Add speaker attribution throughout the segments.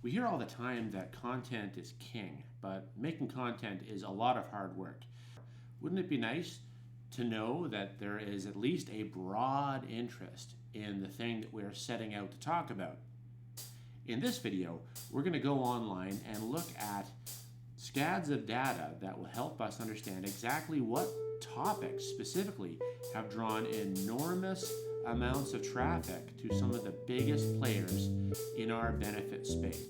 Speaker 1: We hear all the time that content is king, but making content is a lot of hard work. Wouldn't it be nice to know that there is at least a broad interest in the thing that we're setting out to talk about? In this video, we're going to go online and look at scads of data that will help us understand exactly what topics specifically have drawn enormous amounts of traffic to some of the biggest players in our benefit space.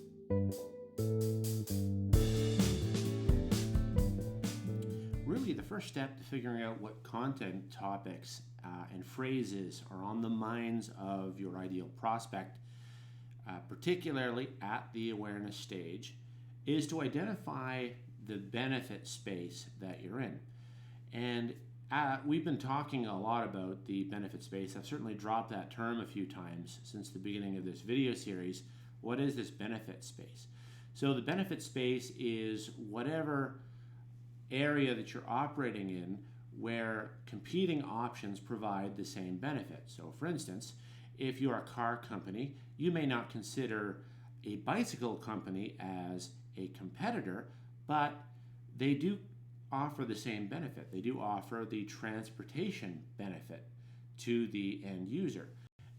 Speaker 1: Really, the first step to figuring out what content topics and phrases are on the minds of your ideal prospect, particularly at the awareness stage, is to identify the benefit space that you're in. And we've been talking a lot about the benefit space. I've certainly dropped that term a few times since the beginning of this video series. What is this benefit space? So the benefit space is whatever area that you're operating in where competing options provide the same benefit. So for instance, if you're a car company, you may not consider a bicycle company as a competitor, but they do offer the same benefit. They do offer the transportation benefit to the end user.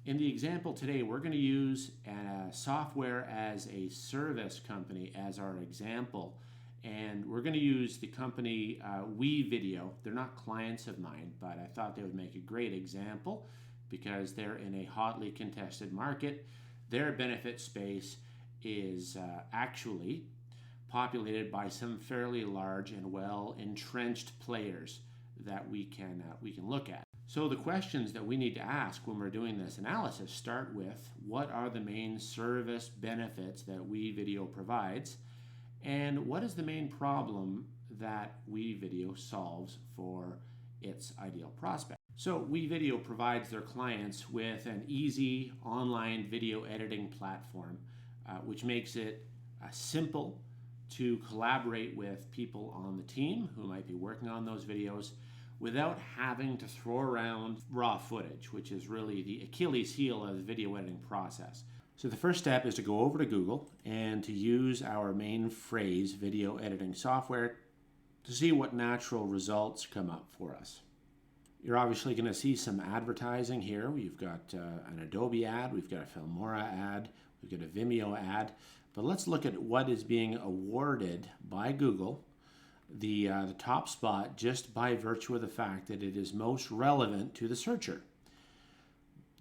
Speaker 1: In the example today, we're going to use a software as a service company as our example. And we're going to use the company WeVideo. They're not clients of mine, but I thought they would make a great example because they're in a hotly contested market. Their benefit space is actually populated by some fairly large and well-entrenched players that we can look at. So the questions that we need to ask when we're doing this analysis start with, what are the main service benefits that WeVideo provides? And what is the main problem that WeVideo solves for its ideal prospect? So WeVideo provides their clients with an easy online video editing platform, which makes it simple to collaborate with people on the team who might be working on those videos without having to throw around raw footage, which is really the Achilles heel of the video editing process. So the first step is to go over to Google and to use our main phrase, video editing software, to see what natural results come up for us. You're obviously going to see some advertising here. We've got an Adobe ad, we've got a Filmora ad, we've got a Vimeo ad. But let's look at what is being awarded by Google, the top spot, just by virtue of the fact that it is most relevant to the searcher.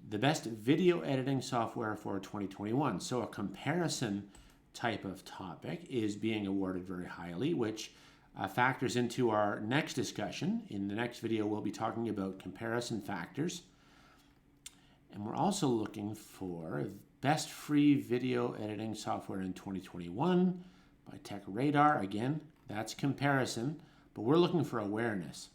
Speaker 1: The best video editing software for 2021. So a comparison type of topic is being awarded very highly, which factors into our next discussion. In the next video, we'll be talking about comparison factors. And we're also looking for best free video editing software in 2021 by TechRadar. Again, that's comparison, but we're looking for awareness.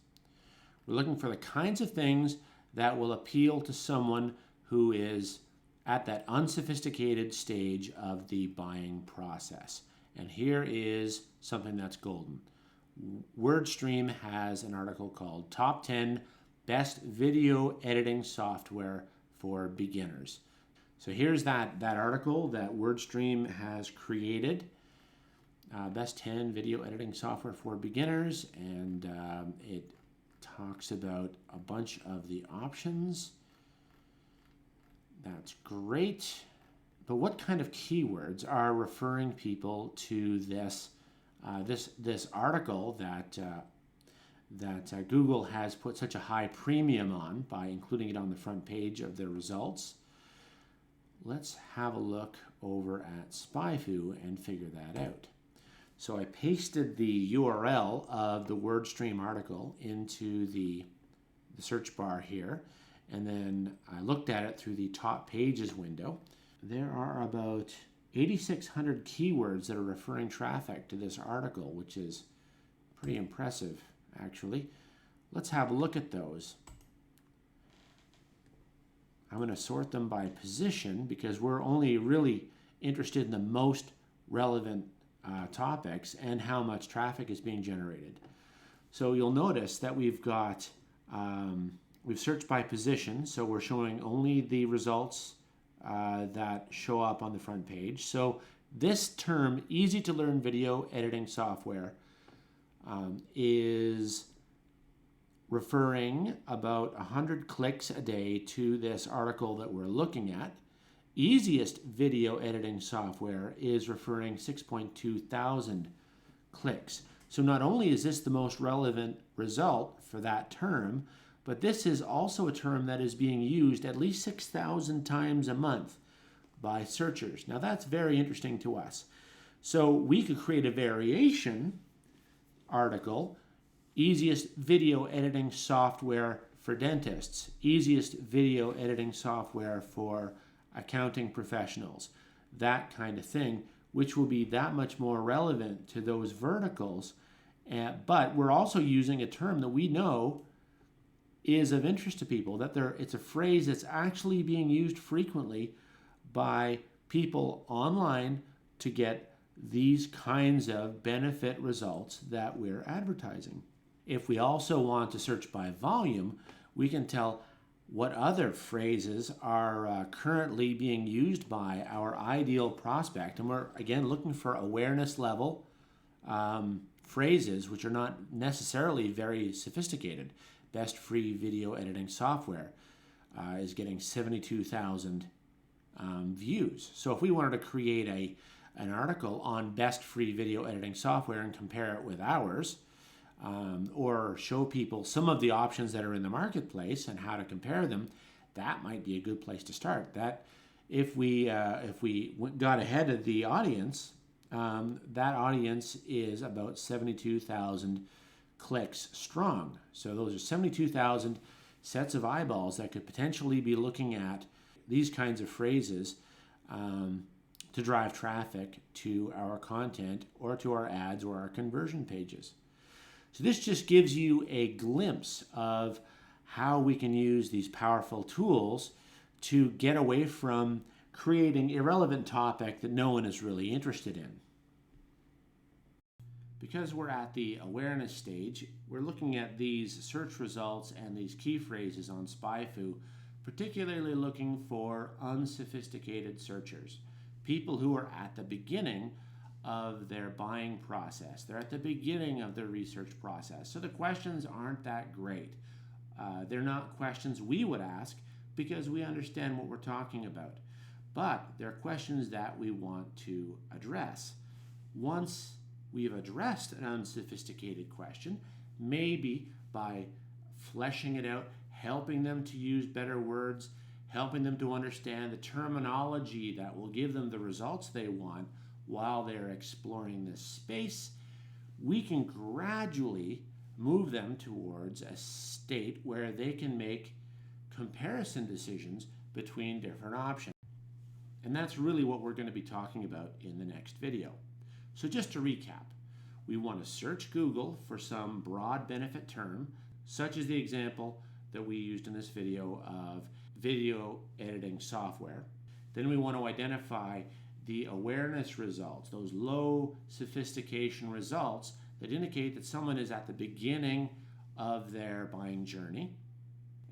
Speaker 1: We're looking for the kinds of things that will appeal to someone who is at that unsophisticated stage of the buying process. And here is something that's golden. WordStream has an article called Top 10 Best Video Editing Software for Beginners. So here's that article that WordStream has created. Best 10 video editing software for beginners, and it talks about a bunch of the options. That's great. But what kind of keywords are referring people to this article that Google has put such a high premium on by including it on the front page of their results? Let's have a look over at SpyFu and figure that out. So I pasted the URL of the WordStream article into the search bar here, and then I looked at it through the top pages window. There are about 8,600 keywords that are referring traffic to this article, which is pretty impressive, actually. Let's have a look at those. I'm going to sort them by position because we're only really interested in the most relevant topics and how much traffic is being generated. So you'll notice that we've got, we've searched by position, so we're showing only the results that show up on the front page. So This term, easy to learn video editing software, is referring about 100 clicks a day to this article that we're looking at. Easiest video editing software is referring 6.2 thousand clicks. So not only is this the most relevant result for that term, but this is also a term that is being used at least 6,000 times a month by searchers. Now that's very interesting to us. So we could create a variation article, easiest video editing software for dentists, easiest video editing software for accounting professionals, that kind of thing, which will be that much more relevant to those verticals. But we're also using a term that we know is of interest to people, that it's a phrase that's actually being used frequently by people online to get these kinds of benefit results that we're advertising. If we also want to search by volume, we can tell what other phrases are currently being used by our ideal prospect. And we're, again, looking for awareness level phrases which are not necessarily very sophisticated. Best free video editing software is getting 72,000 views. So if we wanted to create an article on best free video editing software and compare it with ours, or show people some of the options that are in the marketplace and how to compare them, that might be a good place to start. That if we got ahead of the audience, that audience is about 72,000 clicks strong. So those are 72,000 sets of eyeballs that could potentially be looking at these kinds of phrases to drive traffic to our content or to our ads or our conversion pages. So this just gives you a glimpse of how we can use these powerful tools to get away from creating irrelevant topic that no one is really interested in. Because we're at the awareness stage, we're looking at these search results and these key phrases on SpyFu, particularly looking for unsophisticated searchers, people who are at the beginning of their buying process. They're at the beginning of their research process. So the questions aren't that great. They're not questions we would ask because we understand what we're talking about. But they're questions that we want to address. Once we've addressed an unsophisticated question, maybe by fleshing it out, helping them to use better words, helping them to understand the terminology that will give them the results they want while they're exploring this space, we can gradually move them towards a state where they can make comparison decisions between different options. And that's really what we're going to be talking about in the next video. So just to recap, we want to search Google for some broad benefit term, such as the example that we used in this video of video editing software. Then we want to identify the awareness results, those low sophistication results that indicate that someone is at the beginning of their buying journey.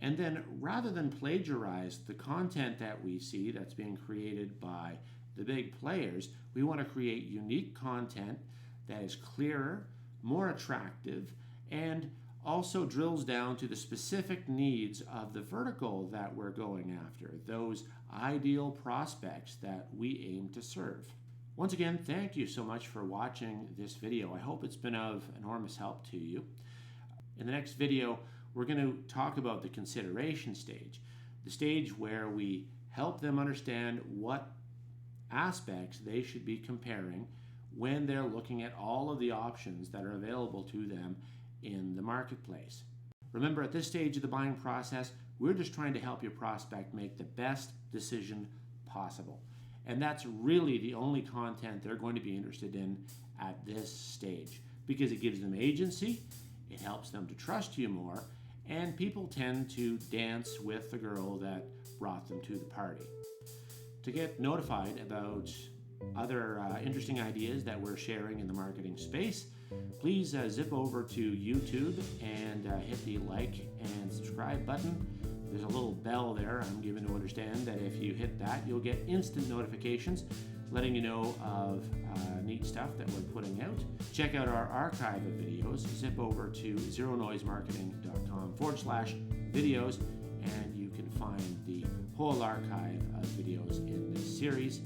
Speaker 1: And then rather than plagiarize the content that we see that's being created by the big players, we want to create unique content that is clearer, more attractive, and also drills down to the specific needs of the vertical that we're going after, those ideal prospects that we aim to serve. Once again, thank you so much for watching this video. I hope it's been of enormous help to you. In the next video, we're going to talk about the consideration stage, the stage where we help them understand what aspects they should be comparing when they're looking at all of the options that are available to them in the marketplace. Remember, at this stage of the buying process, we're just trying to help your prospect make the best decision possible. And that's really the only content they're going to be interested in at this stage, because it gives them agency, it helps them to trust you more, and people tend to dance with the girl that brought them to the party. To get notified about other interesting ideas that we're sharing in the marketing space, please zip over to YouTube and hit the like and subscribe button. There's a little bell there. I'm given to understand that if you hit that, you'll get instant notifications letting you know of neat stuff that we're putting out. Check out our archive of videos. Zip over to zeronoisemarketing.com/videos, and you can find the whole archive of videos in this series.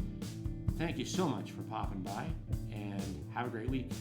Speaker 1: Thank you so much for popping by, and have a great week.